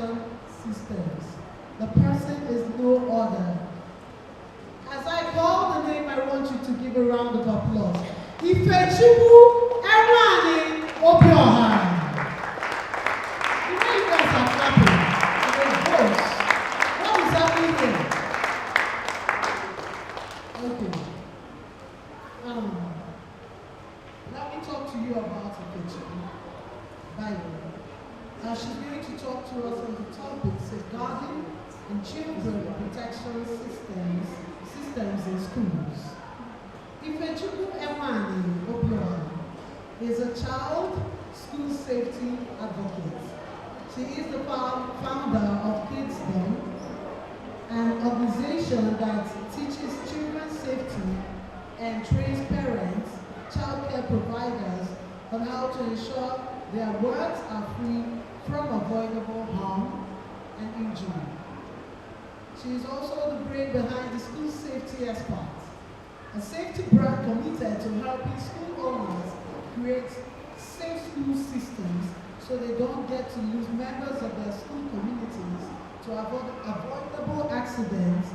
protection systems. The person is no other. As I call the name, I want you to give a round of applause. Ifechukwu Enweani-Obioha. You know you guys are clapping. What is happening here? Okay. Let me talk to you about Ifechukwu. She's going to talk to us on the topic safeguarding and children protection systems in schools. Ifechukwu Enweani-Obioha is a child school safety advocate. She is the founder of KidsDom, an organization that teaches children safety and trains parents, childcare providers on how to ensure their words are free from avoidable harm and injury. She is also the brain behind the School Safety Expert, a safety brand committed to helping school owners create safe school systems so they don't get to lose members of their school communities to avoid avoidable accidents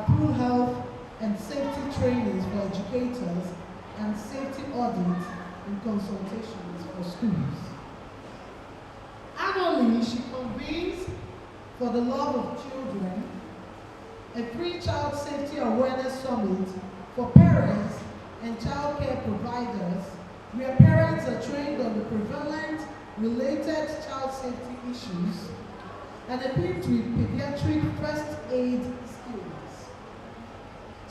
through health and safety trainings for educators and safety audits and consultations for schools. Annually, she convenes for the love of children a free child safety awareness summit for parents and child care providers, where parents are trained on the prevalent related child safety issues and equipped with pediatric first aid skills.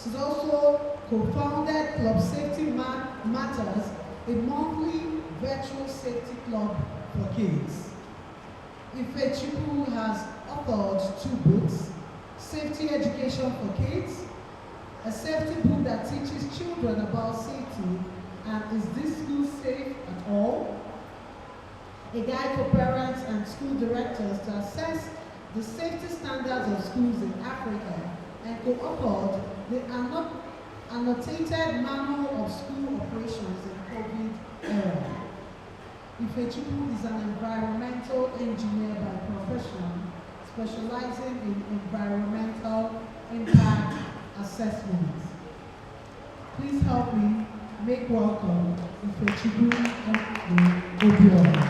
She's also co-founded Club Safety Matters, a monthly virtual safety club for kids. Ifechukwu has authored 2 books, Safety Education for Kids, a safety book that teaches children about safety and is this school safe at all? A guide for parents and school directors to assess the safety standards of schools in Africa, and co-authored the annotated manual of school operations in COVID era. Ifechukwu is an environmental engineer by profession, specializing in environmental impact assessment. Please help me make welcome Ifechukwu Enweani-Obioha.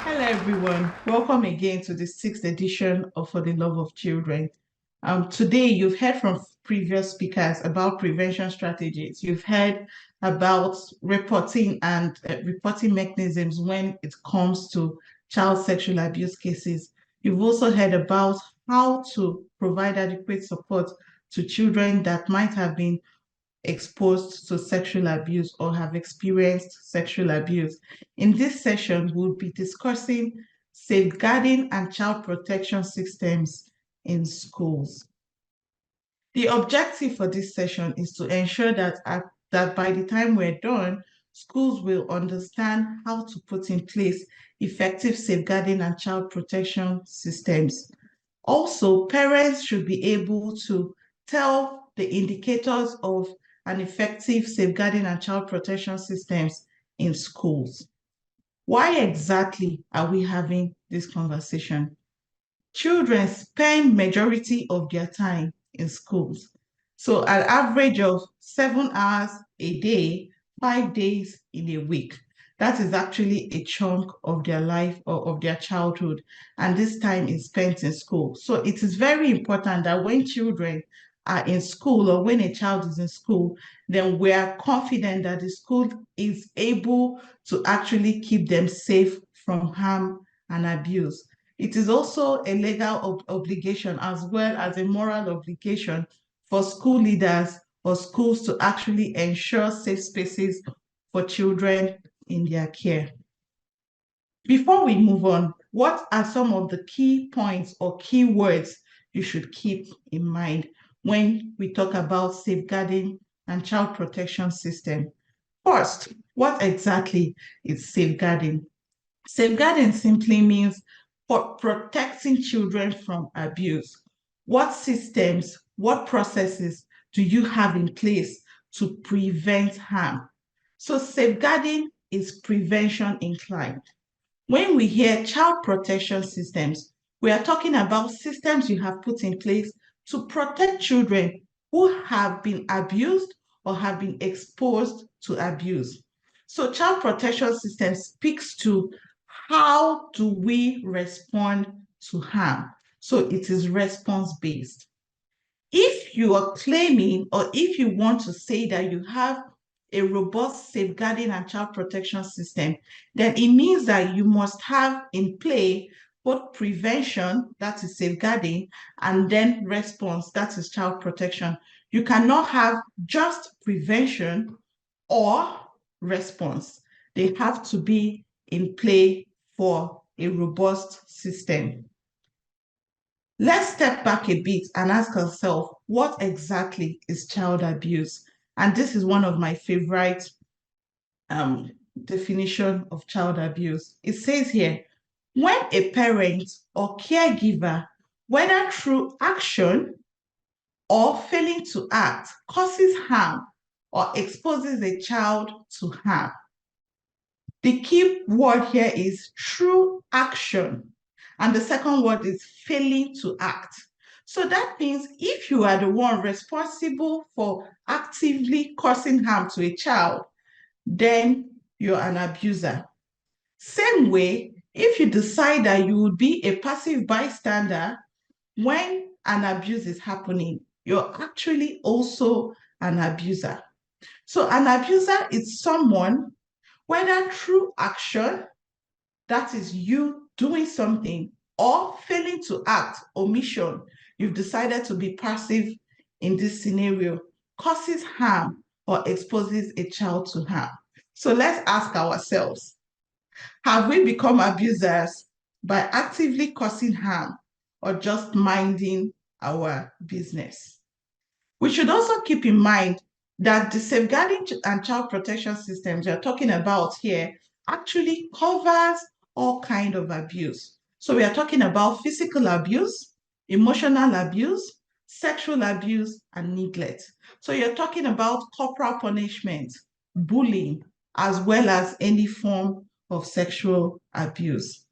Hello everyone, welcome again to the 6th edition of For the Love of Children. Today you've heard from previous speakers about prevention strategies. You've heard about reporting and reporting mechanisms when it comes to child sexual abuse cases. You've also heard about how to provide adequate support to children that might have been exposed to sexual abuse or have experienced sexual abuse. In this session, we'll be discussing safeguarding and child protection systems in schools. The objective for this session is to ensure that by the time we're done, schools will understand how to put in place effective safeguarding and child protection systems. Also, parents should be able to tell the indicators of an effective safeguarding and child protection systems in schools. Why exactly are we having this conversation? Children spend majority of their time in schools. So an average of 7 hours a day, 5 days in a week. That is actually a chunk of their life or of their childhood. And this time is spent in school. So it is very important that when children are in school or when a child is in school, then we are confident that the school is able to actually keep them safe from harm and abuse. It is also a legal obligation as well as a moral obligation for school leaders or schools to actually ensure safe spaces for children in their care. Before we move on, what are some of the key points or key words you should keep in mind when we talk about safeguarding and child protection system? First, what exactly is safeguarding? Safeguarding simply means for protecting children from abuse. What systems, what processes do you have in place to prevent harm? So safeguarding is prevention inclined. When we hear child protection systems, we are talking about systems you have put in place to protect children who have been abused or have been exposed to abuse. So child protection system speaks to how do we respond to harm. So it is response-based. If you are claiming or if you want to say that you have a robust safeguarding and child protection system, then it means that you must have in play both prevention, that is safeguarding, and then response, that is child protection. You cannot have just prevention or response. They have to be in play for a robust system. Let's step back a bit and ask ourselves, what exactly is child abuse? And this is one of my favorite definition of child abuse. It says here, when a parent or caregiver, whether through action or failing to act, causes harm or exposes a child to harm. The key word here is true action. And the second word is failing to act. So that means if you are the one responsible for actively causing harm to a child, then you're an abuser. Same way, if you decide that you would be a passive bystander when an abuse is happening, you're actually also an abuser. So an abuser is someone, whether through action, that is you doing something, or failing to act, omission, you've decided to be passive in this scenario, causes harm or exposes a child to harm. So let's ask ourselves, have we become abusers by actively causing harm or just minding our business? We should also keep in mind that the safeguarding and child protection systems you're talking about here actually covers all kinds of abuse. So we are talking about physical abuse, emotional abuse, sexual abuse, and neglect. So you're talking about corporal punishment, bullying, as well as any form of sexual abuse.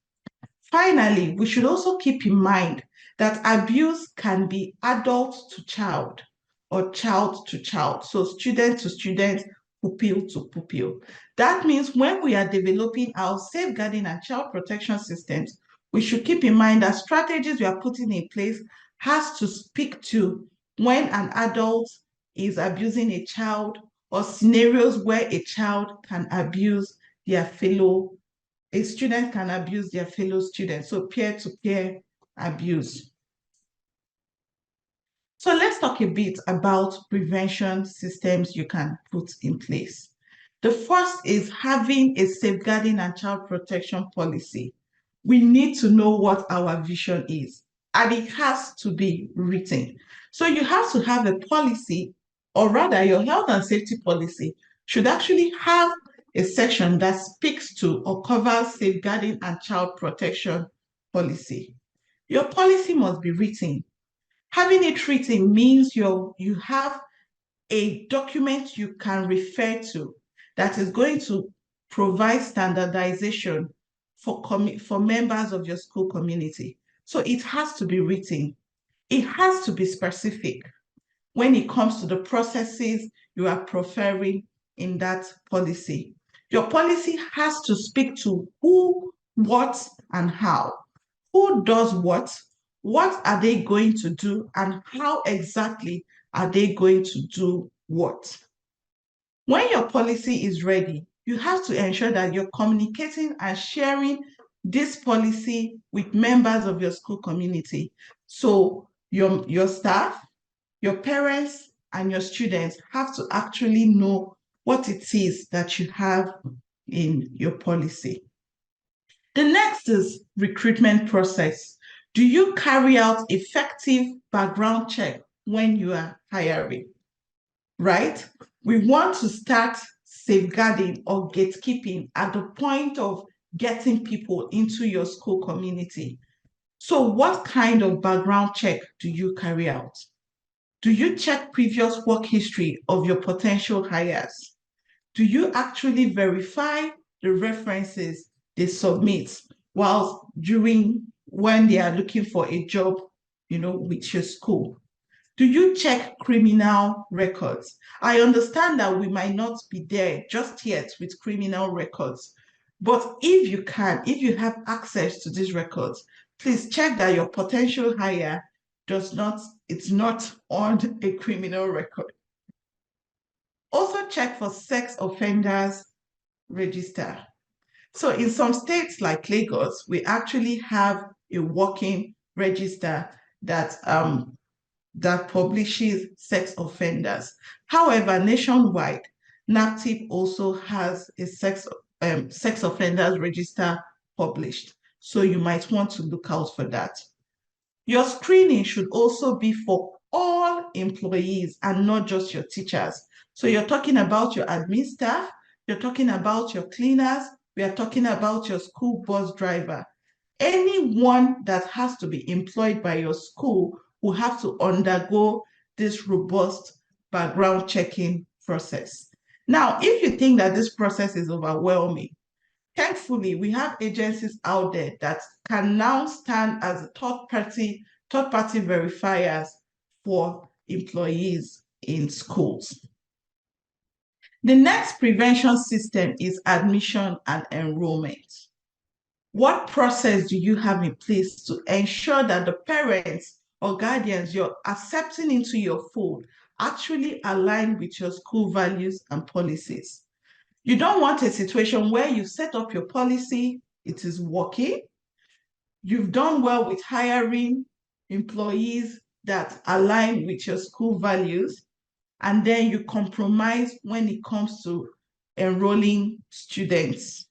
Finally, we should also keep in mind that abuse can be adult to child or child to child, so student to student, pupil to pupil. That means when we are developing our safeguarding and child protection systems, we should keep in mind that strategies we are putting in place has to speak to when an adult is abusing a child or scenarios where a child can abuse their fellow, a student can abuse their fellow students, so peer-to-peer abuse. So let's talk a bit about prevention systems you can put in place. The first is having a safeguarding and child protection policy. We need to know what our vision is, and it has to be written. So you have to have a policy, or rather your health and safety policy should actually have a section that speaks to or covers safeguarding and child protection policy. Your policy must be written. Having it written means you have a document you can refer to that is going to provide standardization for members of your school community. So it has to be written. It has to be specific when it comes to the processes you are preferring in that policy. Your policy has to speak to who, what, and how. Who does what are they going to do, and how exactly are they going to do what? When your policy is ready, you have to ensure that you're communicating and sharing this policy with members of your school community. So your staff, your parents, and your students have to actually know what it is that you have in your policy. The next is recruitment process. Do you carry out effective background check when you are hiring? Right? We want to start safeguarding or gatekeeping at the point of getting people into your school community. So what kind of background check do you carry out? Do you check previous work history of your potential hires? Do you actually verify the references they submit whilst when they are looking for a job, with your school? Do you check criminal records? I understand that we might not be there just yet with criminal records, but if you have access to these records, please check that your potential hire it's not on a criminal record. Also check for sex offenders register. So in some states like Lagos, we actually have a working register that publishes sex offenders. However, nationwide, NAPTIP also has a sex offenders register published. So you might want to look out for that. Your screening should also be for all employees and not just your teachers. So you're talking about your admin staff, you're talking about your cleaners, we are talking about your school bus driver. Anyone that has to be employed by your school will have to undergo this robust background checking process. Now, if you think that this process is overwhelming, thankfully, we have agencies out there that can now stand as third-party verifiers for employees in schools. The next prevention system is admission and enrollment. What process do you have in place to ensure that the parents or guardians you're accepting into your fold actually align with your school values and policies? You don't want a situation where you set up your policy, it is working, you've done well with hiring employees that align with your school values, and then you compromise when it comes to enrolling students.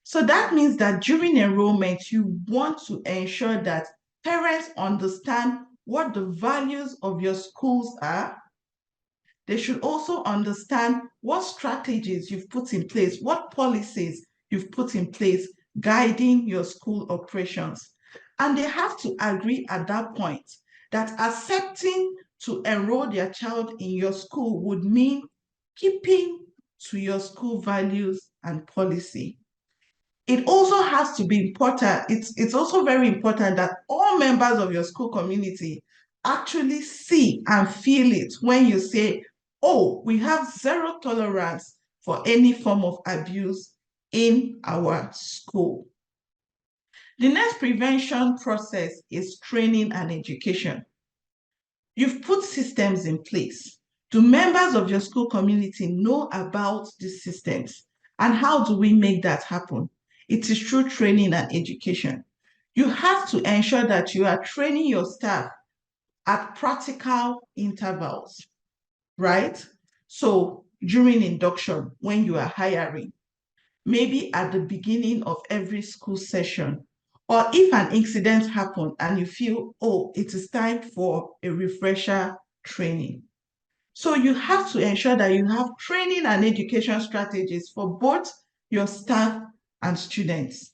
So that means that during enrollment, you want to ensure that parents understand what the values of your schools are. They should also understand what strategies you've put in place, what policies you've put in place guiding your school operations. And they have to agree at that point that accepting to enroll their child in your school would mean keeping to your school values and policy. It also has to be important. It's also very important that all members of your school community actually see and feel it when you say, oh, we have zero tolerance for any form of abuse in our school. The next prevention process is training and education. You've put systems in place. Do members of your school community know about these systems? And how do we make that happen? It is through training and education. You have to ensure that you are training your staff at practical intervals, right? So during induction, when you are hiring, maybe at the beginning of every school session, or if an incident happened and you feel, oh, it is time for a refresher training. So you have to ensure that you have training and education strategies for both your staff and students.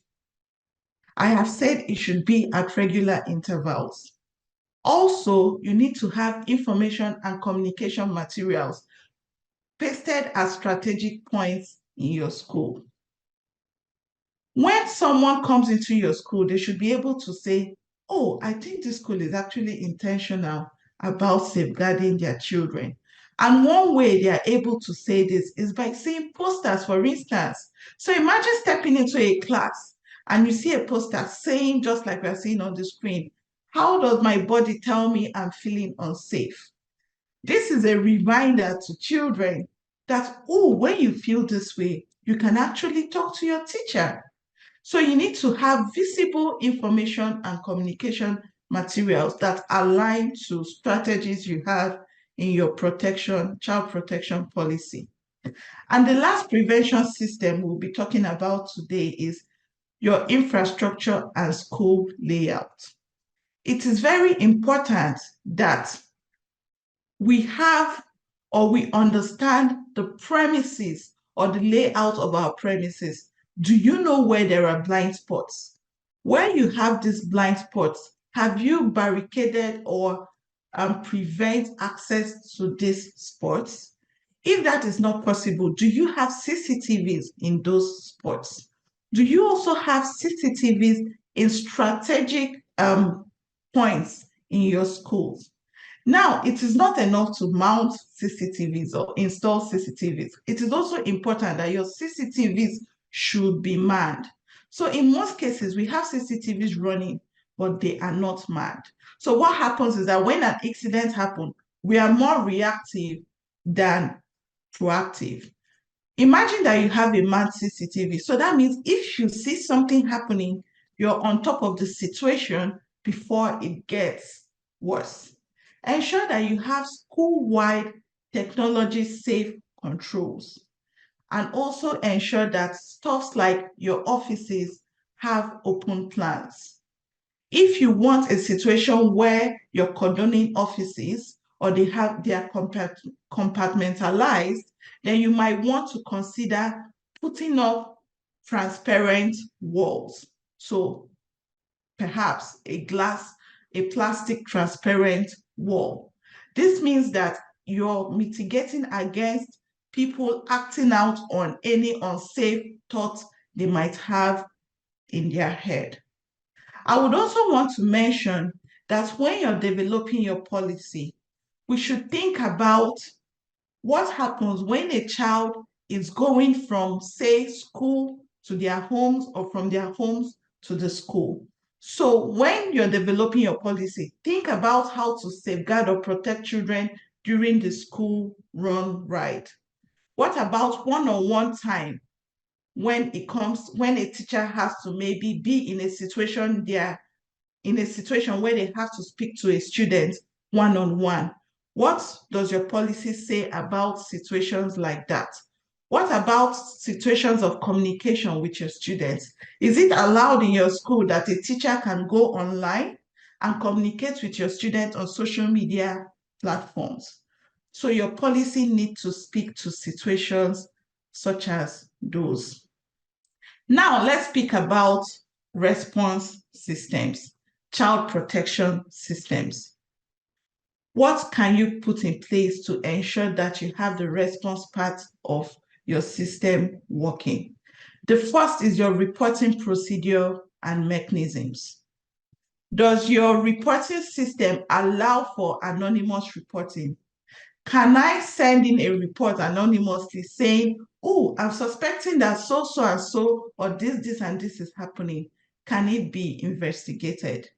I have said it should be at regular intervals. Also, you need to have information and communication materials pasted at strategic points in your school. When someone comes into your school, they should be able to say, oh, I think this school is actually intentional about safeguarding their children. And one way they are able to say this is by seeing posters, for instance. So imagine stepping into a class and you see a poster saying, just like we're seeing on the screen, how does my body tell me I'm feeling unsafe? This is a reminder to children that, oh, when you feel this way, you can actually talk to your teacher. So you need to have visible information and communication materials that align to strategies you have in your child protection policy. And the last prevention system we'll be talking about today is your infrastructure and school layout. It is very important that we have or we understand the premises or the layout of our premises. Do you know where there are blind spots? Where you have these blind spots, have you barricaded or prevent access to these spots? If that is not possible, do you have CCTVs in those spots? Do you also have CCTVs in strategic points in your schools? Now, it is not enough to mount CCTVs or install CCTVs. It is also important that your CCTVs should be manned. So in most cases, we have CCTVs running, but they are not manned. So what happens is that when an incident happens, we are more reactive than proactive. Imagine that you have a manned CCTV. So that means if you see something happening, you're on top of the situation before it gets worse. Ensure that you have school-wide technology-safe controls. And also ensure that stuffs like your offices have open plans. If you want a situation where you're condoning offices or they are compartmentalized, then you might want to consider putting up transparent walls. So perhaps a plastic transparent wall. This means that you're mitigating against people acting out on any unsafe thoughts they might have in their head. I would also want to mention that when you're developing your policy, we should think about what happens when a child is going from, say, school to their homes or from their homes to the school. So when you're developing your policy, think about how to safeguard or protect children during the school run ride. What about one-on-one time when a teacher has to maybe be in a situation where they have to speak to a student one-on-one? What does your policy say about situations like that? What about situations of communication with your students? Is it allowed in your school that a teacher can go online and communicate with your student on social media platforms? So your policy needs to speak to situations such as those. Now let's speak about response systems, child protection systems. What can you put in place to ensure that you have the response part of your system working? The first is your reporting procedure and mechanisms. Does your reporting system allow for anonymous reporting? Can I send in a report anonymously saying, oh, I'm suspecting that so and so, or this and this is happening? Can it be investigated?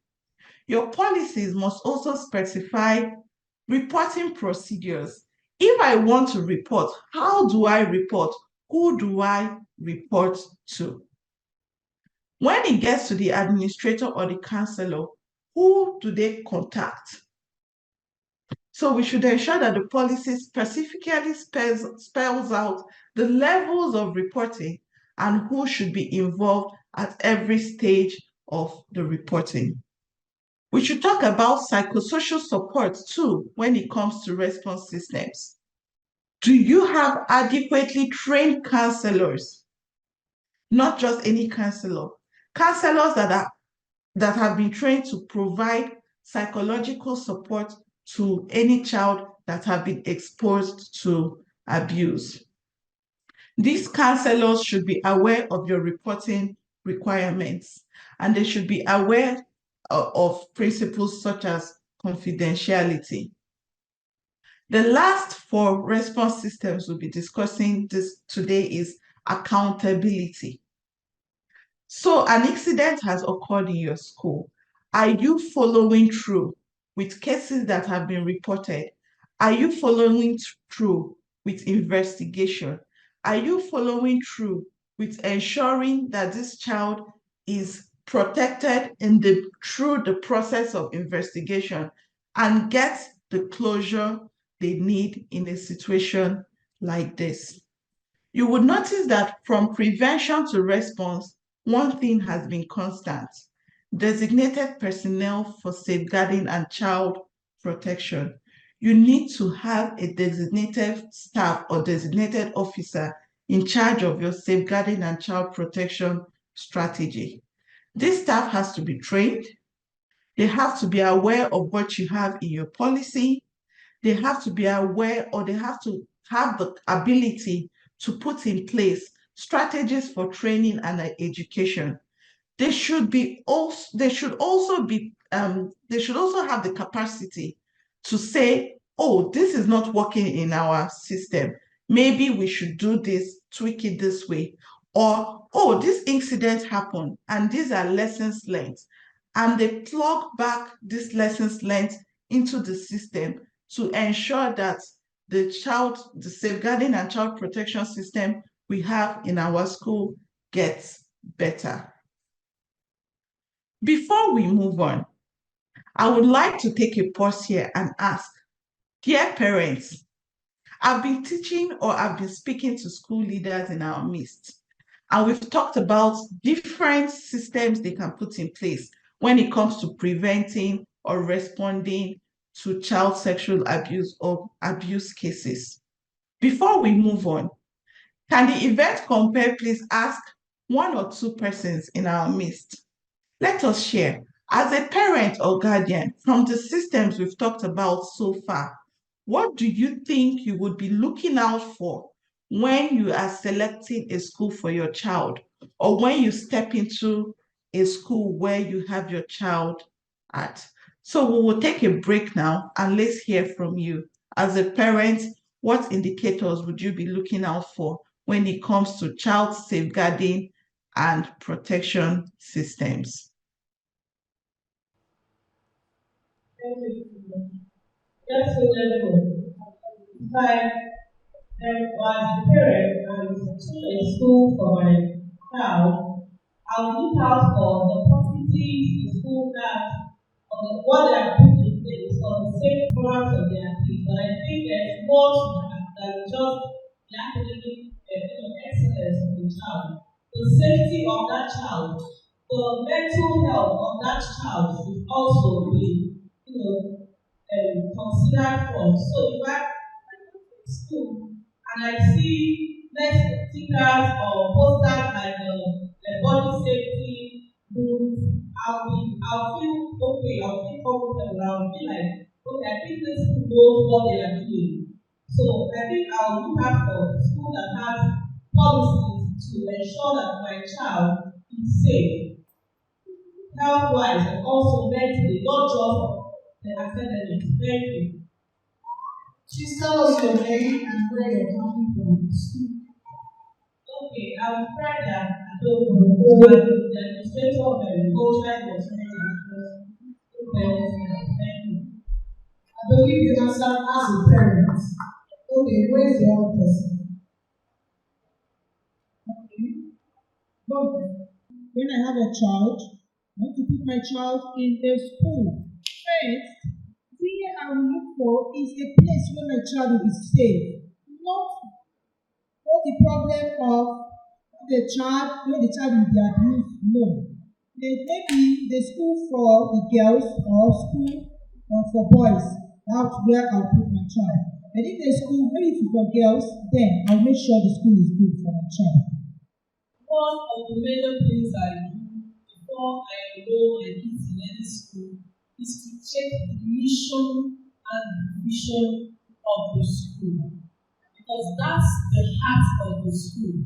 Your policies must also specify reporting procedures. If I want to report, how do I report? Who do I report to? When it gets to the administrator or the counselor, who do they contact? So we should ensure that the policy specifically spells out the levels of reporting and who should be involved at every stage of the reporting. We should talk about psychosocial support too when it comes to response systems. Do you have adequately trained counselors? Not just any counselor. Counselors that have been trained to provide psychological support to any child that have been exposed to abuse. These counselors should be aware of your reporting requirements, and they should be aware of principles such as confidentiality. The last for response systems we'll be discussing this today is accountability. So an incident has occurred in your school. Are you following through with cases that have been reported? Are you following through with investigation? Are you following through with ensuring that this child is protected through the process of investigation and gets the closure they need in a situation like this? You would notice that from prevention to response, one thing has been constant: designated personnel for safeguarding and child protection. You need to have a designated staff or designated officer in charge of your safeguarding and child protection strategy. This staff has to be trained. They have to be aware of what you have in your policy. They have to be aware, or they have to have the ability to put in place strategies for training and education. They should also have the capacity to say, oh, this is not working in our system. Maybe we should do this, tweak it this way. Or, oh, this incident happened and these are lessons learned. And they plug back these lessons learned into the system to ensure that the safeguarding and child protection system we have in our school gets better. Before we move on, I would like to take a pause here and ask, dear parents, I've been teaching or I've been speaking to school leaders in our midst, and we've talked about different systems they can put in place when it comes to preventing or responding to child sexual abuse or abuse cases. Before we move on, can the event compare please ask one or two persons in our midst? Let us share. As a parent or guardian, from the systems we've talked about so far, what do you think you would be looking out for when you are selecting a school for your child, or when you step into a school where you have your child at? So we will take a break now and let's hear from you. As a parent, what indicators would you be looking out for when it comes to child safeguarding and protection systems? Just so level. If I was a parent and to a school for my child, I'll look out for the facilities the school has, or what they are putting in place, or the safe programs of their kids. But I think there's more to that than just the academic excellence of the child. The safety of that child, the mental health of that child should also be, considered first. So if I school and I see next stickers or posters like the body safety rules, I'll feel okay, I'll feel comfortable, I'll feel like, okay, I think this school knows what they are doing. So I think I'll look out for a school that has policies to ensure that my child is safe, health-wise and also mentally, not just the academics. Thank you. Please tell us your name and where you're coming from. Okay, I'm Freda Adoko, the administrator of the agricultural development. Thank you. I believe you answered as a parent. Okay, where's the other person? Okay. When I have a child, I want to put my child in a school. First, the thing I will look for is a place where my child will be safe. Not the problem of the child, when the child will be abused. No. Maybe the school for the girls or school for boys. That's where I'll put my child. And if the school, maybe for girls, then I'll make sure the school is good for my child. One of the major things I do before I enroll my kids in any school is to check the mission and the vision of the school. Because that's the heart of the school.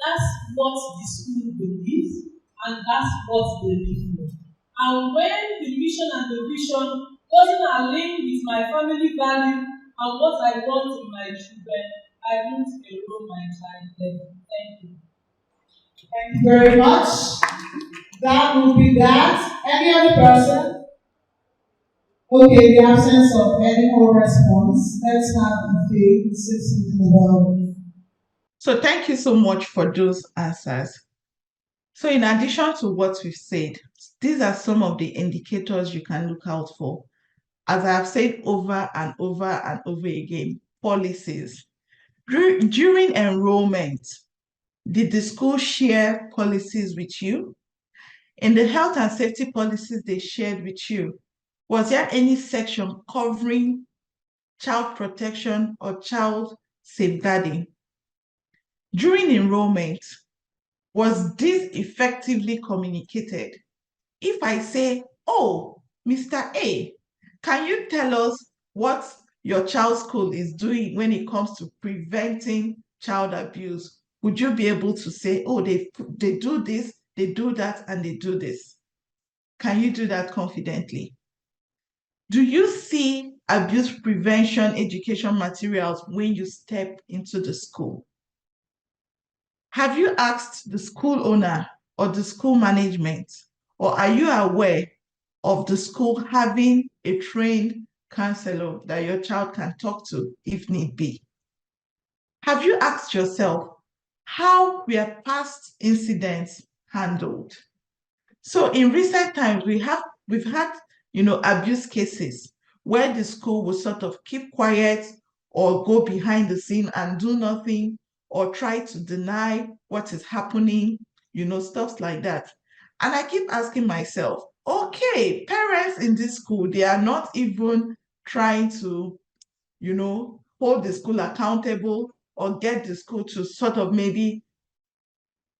That's what the school believes, and that's what they live for. And when the mission and the vision doesn't align with my family value and what I want in my children, I won't enroll my child there. Thank you. Thank you very much. That will be that. Any other person? Okay, in the absence of any more response, let's have the faith say something about it. So thank you so much for those answers. So in addition to what we've said, these are some of the indicators you can look out for. As I have said over and over and over again, policies. During enrollment, did the school share policies with you? In the health and safety policies they shared with you, was there any section covering child protection or child safeguarding? During enrollment, was this effectively communicated? If I say, oh, Mr. A, can you tell us what your child's school is doing when it comes to preventing child abuse? would you be able to say, oh, they do this, they do that, and they do this? Can you do that confidently? Do you see abuse prevention education materials when you step into the school? Have you asked the school owner or the school management, or are you aware of the school having a trained counselor that your child can talk to if need be? Have you asked yourself, how were past incidents handled? So in recent times, we've had, abuse cases where the school will sort of keep quiet or go behind the scene and do nothing or try to deny what is happening, stuff like that. And I keep asking myself, okay, parents in this school, they are not even trying to, hold the school accountable or get the school to sort of maybe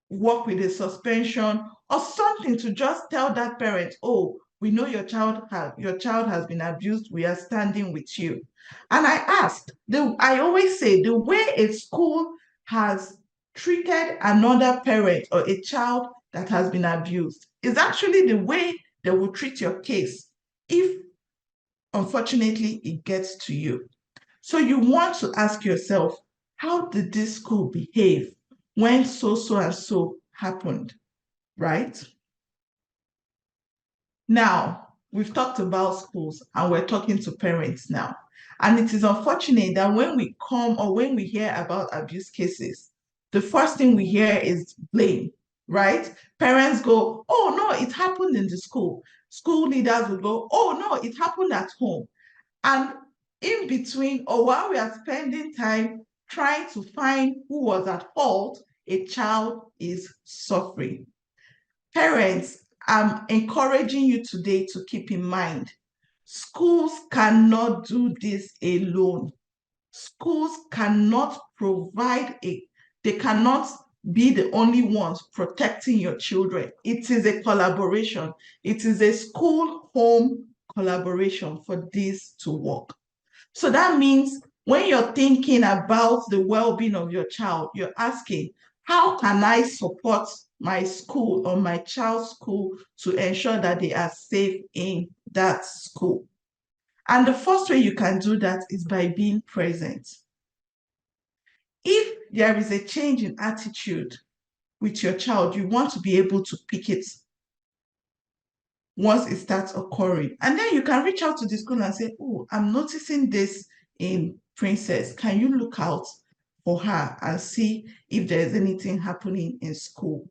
work with a suspension or something to just tell that parent, oh, we know your child has been abused, we are standing with you. And I asked, I always say the way a school has treated another parent or a child that has been abused is actually the way they will treat your case if unfortunately it gets to you. So you want to ask yourself, how did this school behave when so and so happened, right? Now, we've talked about schools and we're talking to parents now. And it is unfortunate that when we hear about abuse cases, the first thing we hear is blame, right? Parents go, oh no, it happened in the school. School leaders will go, oh no, it happened at home. And in between, or while we are spending time trying to find who was at fault, a child is suffering. Parents, I'm encouraging you today to keep in mind, schools cannot do this alone. Schools cannot they cannot be the only ones protecting your children. It is a collaboration. It is a school-home collaboration for this to work. So that means when you're thinking about the well-being of your child, you're asking, how can I support my school or my child's school to ensure that they are safe in that school? And the first way you can do that is by being present. If there is a change in attitude with your child, you want to be able to pick it once it starts occurring. And then you can reach out to the school and say, oh, I'm noticing this in Princess. Can you look out for her and see if there's anything happening in school?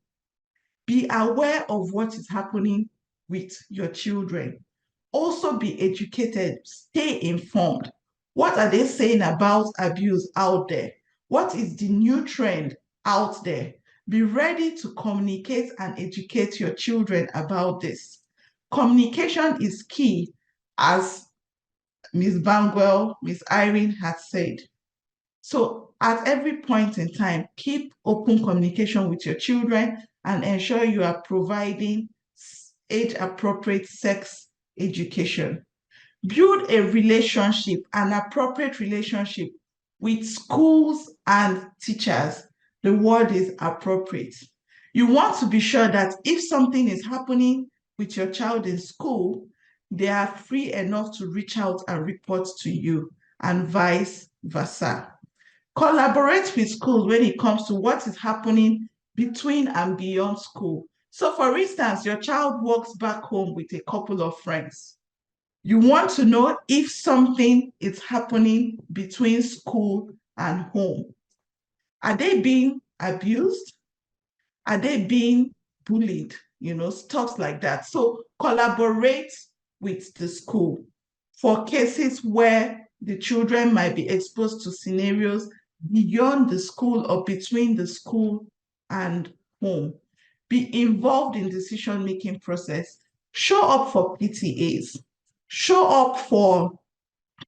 Be aware of what is happening with your children. Also be educated, stay informed. What are they saying about abuse out there? What is the new trend out there? Be ready to communicate and educate your children about this. Communication is key, as Ms. Bangwell, Ms. Irene has said. So at every point in time, keep open communication with your children and ensure you are providing age-appropriate sex education. Build a relationship, an appropriate relationship with schools and teachers. The word is appropriate. You want to be sure that if something is happening with your child in school, they are free enough to reach out and report to you, and vice versa. Collaborate with schools when it comes to what is happening between and beyond school. So for instance, your child walks back home with a couple of friends. You want to know if something is happening between school and home. Are they being abused? Are they being bullied? Stuff like that. So collaborate with the school for cases where the children might be exposed to scenarios beyond the school or between the school and home. Be involved in decision-making process. Show up for PTAs. Show up for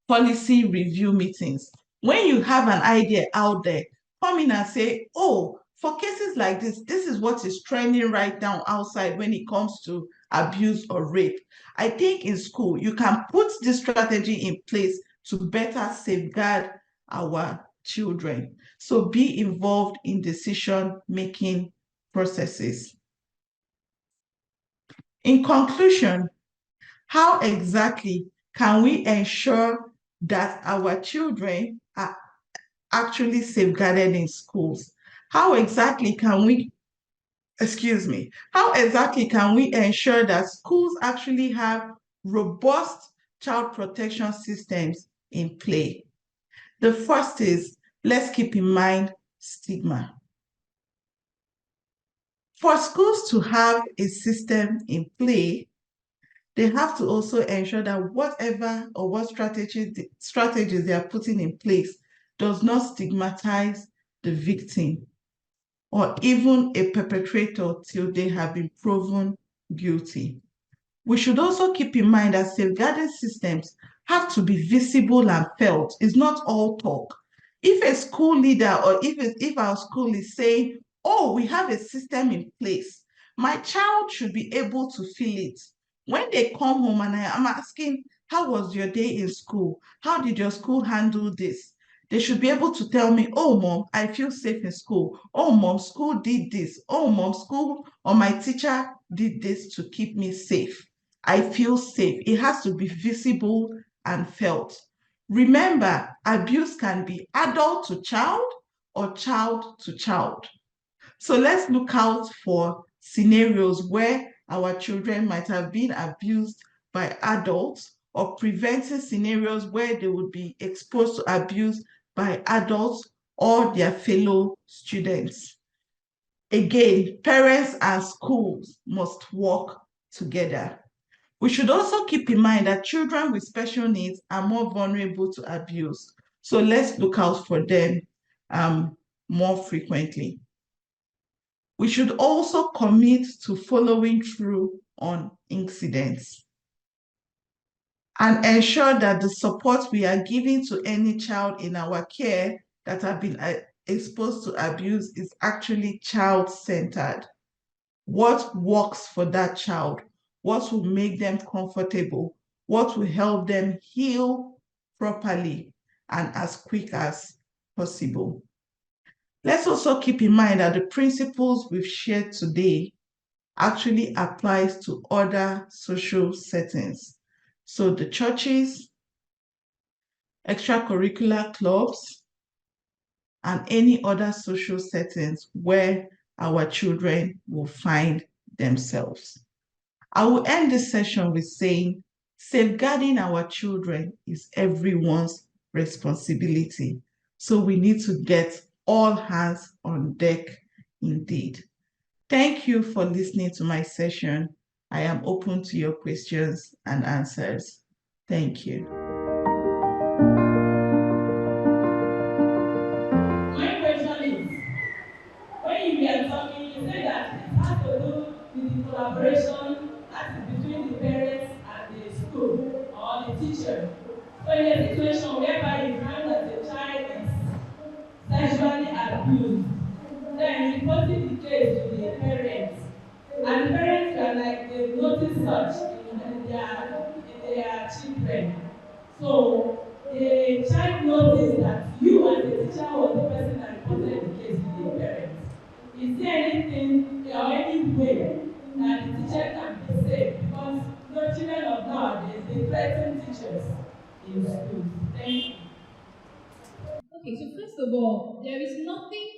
policy review meetings. When you have an idea out there, come in and say, oh, for cases like this is what is trending right now outside when it comes to abuse or rape. I think in school, you can put this strategy in place to better safeguard our children. So be involved in decision-making processes. In conclusion, how exactly can we ensure that our children are actually safeguarded in schools? How exactly can we ensure that schools actually have robust child protection systems in play? The first is, let's keep in mind stigma. For schools to have a system in play, they have to also ensure that whatever or what strategies they are putting in place does not stigmatize the victim or even a perpetrator till they have been proven guilty. We should also keep in mind that safeguarding systems have to be visible and felt. It's not all talk. If a school leader or if our school is saying, oh, we have a system in place, my child should be able to feel it. When they come home and I'm asking, how was your day in school? How did your school handle this? They should be able to tell me, oh, mom, I feel safe in school. Oh, mom, school did this. Oh, mom, school or my teacher did this to keep me safe. I feel safe. It has to be visible and felt. Remember, abuse can be adult to child or child to child. So let's look out for scenarios where our children might have been abused by adults, or preventing scenarios where they would be exposed to abuse by adults or their fellow students. Again, parents and schools must work together. We should also keep in mind that children with special needs are more vulnerable to abuse. So let's look out for them more frequently. We should also commit to following through on incidents and ensure that the support we are giving to any child in our care that have been exposed to abuse is actually child-centered. What works for that child? What will make them comfortable? What will help them heal properly and as quick as possible? Let's also keep in mind that the principles we've shared today actually applies to other social settings. So the churches, extracurricular clubs, and any other social settings where our children will find themselves. I will end this session with saying, safeguarding our children is everyone's responsibility. So we need to get all hands on deck indeed. Thank you for listening to my session. I am open to your questions and answers. Thank you. My question is, when you were talking, you said that it has to do with the collaboration that is between the parents and the school or the teacher. So in a situation whereby you find that the child is sexually abused, then reporting the case to the parents, and the parents are like they notice such in their children. So the child noticed that you as a teacher was the person that reported the case to the parents. Is there anything or any way that the teacher can be safe? Because no children of nowadays, they threaten teachers in schools. Thank you. Okay, so first of all, there is nothing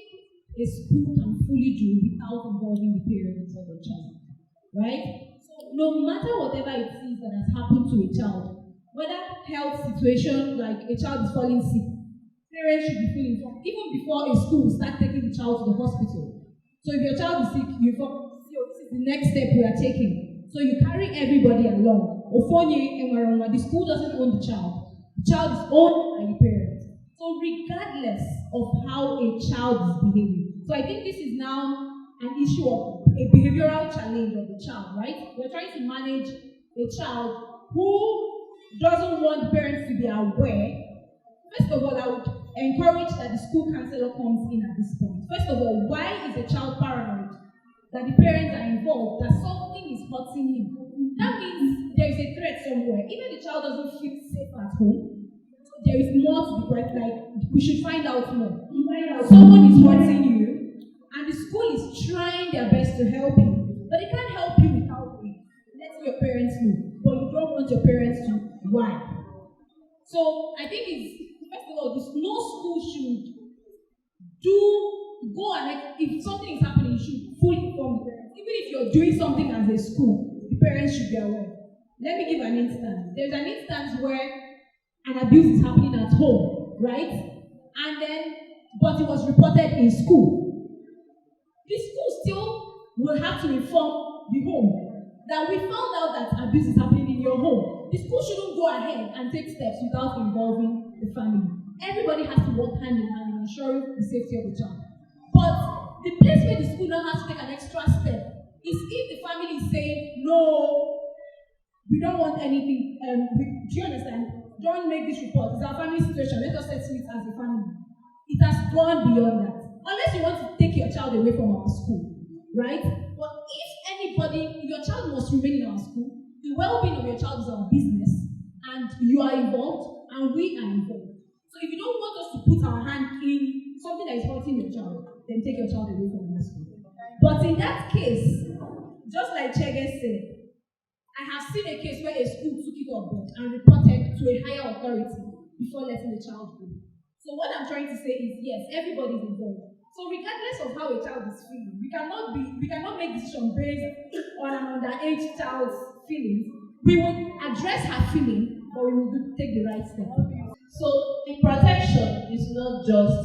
a school can fully do without involving the parents of the child, right? So no matter whatever it is that has happened to a child, whether health situation like a child is falling sick, parents should be fully informed even before a school start taking the child to the hospital. So if your child is sick, you inform, so this is the next step we are taking. So you carry everybody along. The school doesn't own the child. The child is owned by the parents. So regardless of how a child is behaving. So I think this is now an issue of a behavioral challenge of the child, right? We're trying to manage a child who doesn't want the parents to be aware. First of all, I would encourage that the school counselor comes in at this point. First of all, why is a child paranoid that the parents are involved, that something is hurting him? That means there is a threat somewhere. Even the child doesn't feel safe at home, there is more to be we should find out more. Someone is hurting you, and the school is trying their best to help you, but they can't help you without letting your parents know. But you don't want your parents to. Why? So I think first of all, no school should go and if something is happening, you should fully inform the parents. Even if you're doing something as a school, the parents should be aware. Let me give an instance. There's an instance where an abuse is happening at home, right? But it was reported in school. The school still will have to inform the home that we found out that abuse is happening in your home. The school shouldn't go ahead and take steps without involving the family. Everybody has to work hand in hand in ensuring the safety of the child. But the place where the school now has to take an extra step is if the family is saying, no, we don't want anything. Do you understand? Don't make this report. It's our family situation. Let us settle it as a family. It has gone beyond that. Unless you want to take your child away from our school, right? But if anybody, your child must remain in our school. The well-being of your child is our business, and you are involved, and we are involved. So if you don't want us to put our hand in something that is hurting your child, then take your child away from our school. But in that case, just like Chege said, I have seen a case where a school took it on board and reported to a higher authority before letting the child go. So what I'm trying to say is, yes, everybody is involved. So regardless of how a child is feeling, we cannot make decisions based on an underage child's feelings. We will address her feeling, but we will take the right step. So the protection is not just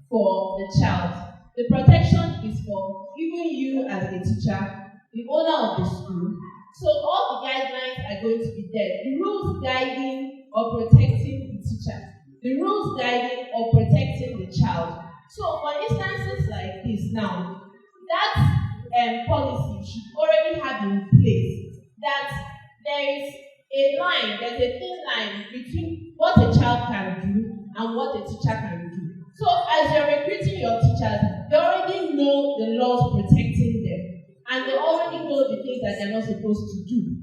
for the child. The protection is for even you as a teacher, the owner of the school. So all the guidelines are going to be there. The rules guiding or protecting the teacher. The rules guiding or protecting the child. So for instances like this now, that policy should already have in place that there is a line, there's a thin line between what a child can do and what a teacher can do. So as you're recruiting your teachers, they already know the laws protecting them, and they already know the things that they're not supposed to do.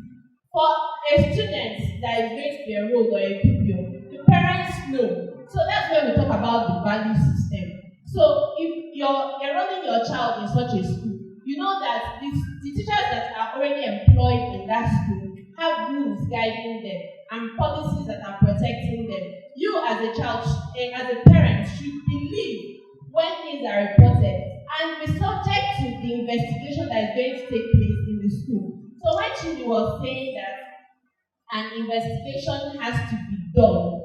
For a student that is going to be enrolled or a pupil, the parents know. So that's where we talk about the value system. So if you're enrolling your child in such a school, you know that the teachers that are already employed in that school have rules guiding them and policies that are protecting them. You as a child, as a parent, should believe when things are reported and be subject to the investigation that is going to take place in the school. So when Chidi was saying that an investigation has to be done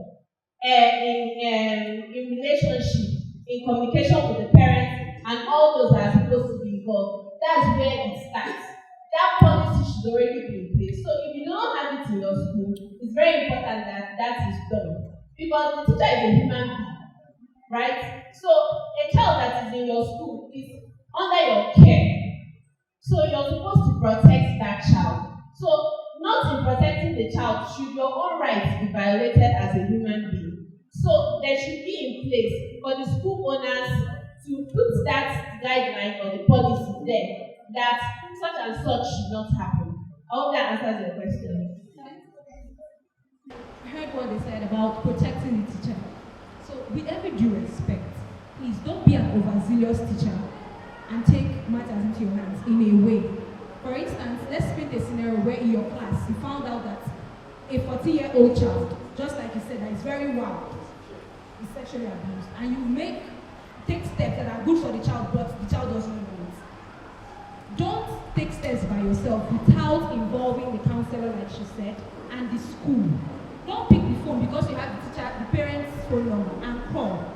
in relationship, in communication with the parents and all those that are supposed to be involved, that's where it starts. That policy should already be in place. So if you don't have it in your school, it's very important that that is done. Because the teacher is a human being, right? So a child that is in your school is under your care. So you're supposed to protect that child. So not in protecting the child should your own rights be violated as a human being. So there should be in place for the school owners to put that guideline or the policy there that such and such should not happen. I hope that answers your question. I heard what they said about protecting the teacher. So with every due respect, please don't be an overzealous teacher and take matters into your hands in a way. For instance, let's paint a scenario where in your class you found out that a 14-year-old child, just like you said, that is very wild, is sexually abused, and you take steps that are good for the child, but the child doesn't know it. Don't take steps by yourself without involving the counselor, like she said, and the school. Don't pick the phone because you have the teacher, the parents' phone number, and call.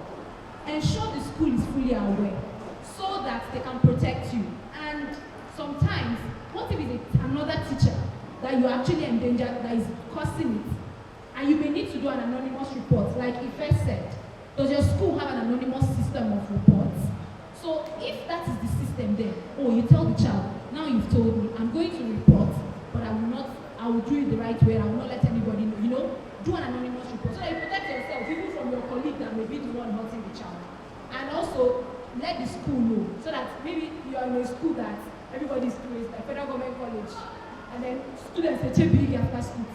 Ensure the school is fully aware so that they can protect you. And sometimes, what if it's another teacher that you actually endangered that is causing it? And you may need to do an anonymous report, like Ife said. Does your school have an anonymous system of reports? So if that is the system there, you tell the child, now you've told me, I'm going to report, but I will do it the right way, I will not let anybody know, do an anonymous report. So that you protect yourself, even from your colleague that may be the one hurting the child. And also, let the school know, so that maybe you are in a school that everybody is doing, like federal government college, and then students say, check big after school,